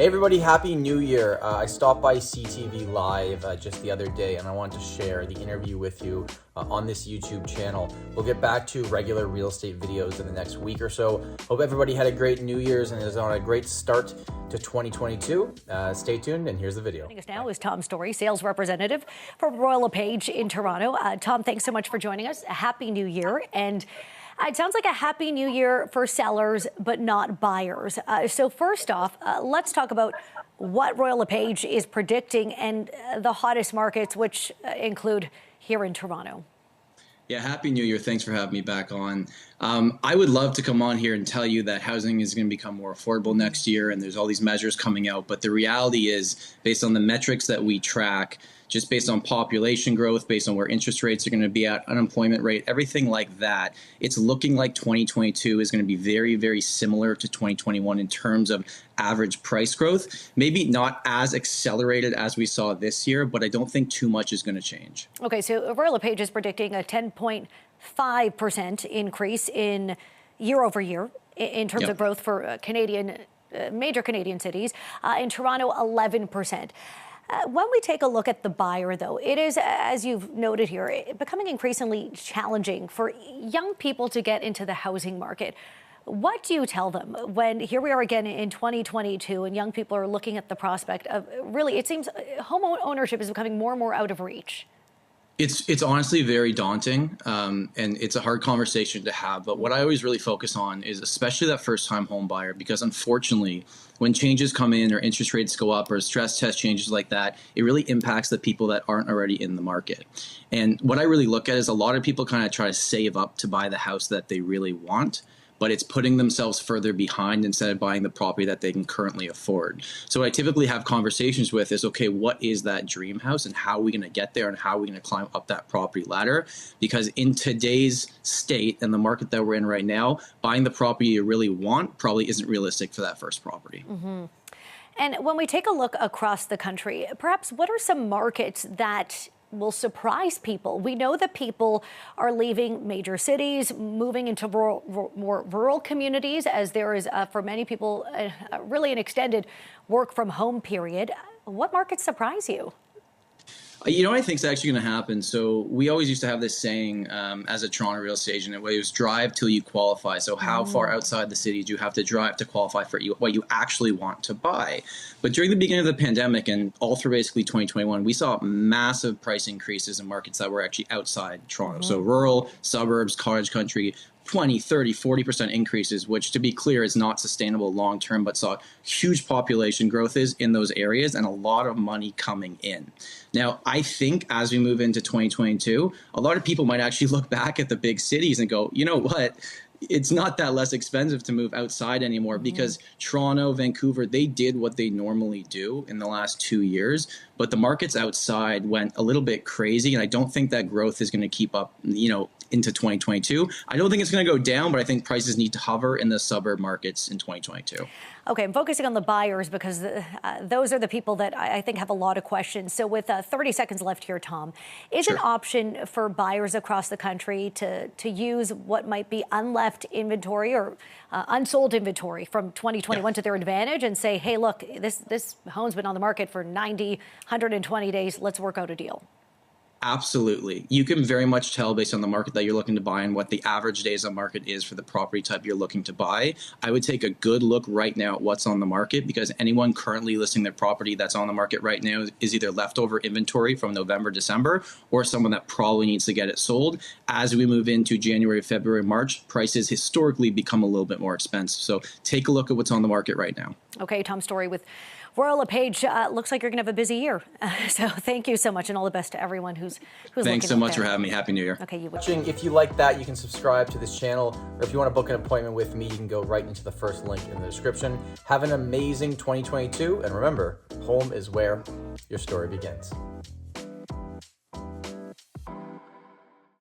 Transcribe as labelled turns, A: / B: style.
A: Hey everybody, Happy New Year. I stopped by CTV Live just the other day and I wanted to share the interview with you on this YouTube channel. We'll get back to regular real estate videos in the next week or so. Hope everybody had a great New Year's and is on a great start to 2022. Stay tuned and here's the video.
B: Joining us now is Tom Storey, sales representative for Royal LePage in Toronto. Tom, thanks so much for joining us. A Happy New Year. And it sounds like a Happy New Year for sellers, but not buyers. So first off, let's talk about what Royal LePage is predicting and the hottest markets, which include here in Toronto.
C: Yeah, Happy New Year. Thanks for having me back on. I would love to come on here and tell you that housing is going to become more affordable next year and there's all these measures coming out. But the reality is, based on the metrics that we track, just based on population growth, based on where interest rates are going to be at, unemployment rate, everything like that, it's looking like 2022 is going to be very, very similar to 2021 in terms of average price growth. Maybe not as accelerated as we saw this year, but I don't think too much is going to change.
B: Okay, so Royal LePage is predicting a 10.5% increase in year over year in terms of growth for major Canadian cities. In Toronto, 11%. When we take a look at the buyer, though, it is, as you've noted here, becoming increasingly challenging for young people to get into the housing market. What do you tell them when here we are again in 2022 and young people are looking at the prospect of really, it seems home ownership is becoming more and more out of reach?
C: It's honestly very daunting, and it's a hard conversation to have. But what I always really focus on is especially that first-time home buyer, because unfortunately, when changes come in or interest rates go up or stress test changes like that, it really impacts the people that aren't already in the market. And what I really look at is a lot of people kind of try to save up to buy the house that they really want, but it's putting themselves further behind instead of buying the property that they can currently afford. So what I typically have conversations with is, okay, what is that dream house and how are we going to get there and how are we going to climb up that property ladder? Because in today's state and the market that we're in right now, buying the property you really want probably isn't realistic for that first property.
B: Mm-hmm. And when we take a look across the country, perhaps what are some markets that will surprise people? We know that people are leaving major cities, moving into more rural communities, as there is, for many people, really an extended work from home period. What markets surprise you?
C: You know what I think is actually going to happen? So we always used to have this saying as a Toronto real estate agent, it was drive till you qualify. So how far outside the city do you have to drive to qualify for what you actually want to buy? But during the beginning of the pandemic and all through basically 2021, we saw massive price increases in markets that were actually outside Toronto. So rural, suburbs, cottage country, 20, 30, 40% increases, which to be clear is not sustainable long term, but saw huge population growth is in those areas and a lot of money coming in. Now, I think as we move into 2022, a lot of people might actually look back at the big cities and go, you know what? It's not that less expensive to move outside anymore because Toronto, Vancouver, they did what they normally do in the last 2 years, but the markets outside went a little bit crazy. And I don't think that growth is going to keep up, into 2022. I don't think it's going to go down, but I think prices need to hover in the suburb markets in 2022.
B: Okay, I'm focusing on the buyers because those are the people that I think have a lot of questions. So with 30 seconds left here, Tom, is an option for buyers across the country to use what might be unleft inventory or unsold inventory from 2021 to their advantage and say, hey, look, this home's been on the market for 90, 120 days. Let's work out a deal.
C: Absolutely. You can very much tell based on the market that you're looking to buy and what the average days on market is for the property type you're looking to buy. I would take a good look right now at what's on the market because anyone currently listing their property that's on the market right now is either leftover inventory from November, December, or someone that probably needs to get it sold. As we move into January, February, March, prices historically become a little bit more expensive. So take a look at what's on the market right now. Okay,
B: Tom Storey with Royal LePage, looks like you're going to have a busy year. So thank you so much and all the best to everyone who's
C: Thanks so much for having me. Happy New Year.
B: Okay,
A: If you like that, you can subscribe to this channel, or if you want to book an appointment with me, you can go right into the first link in the description. Have an amazing 2022, and remember, home is where your story begins.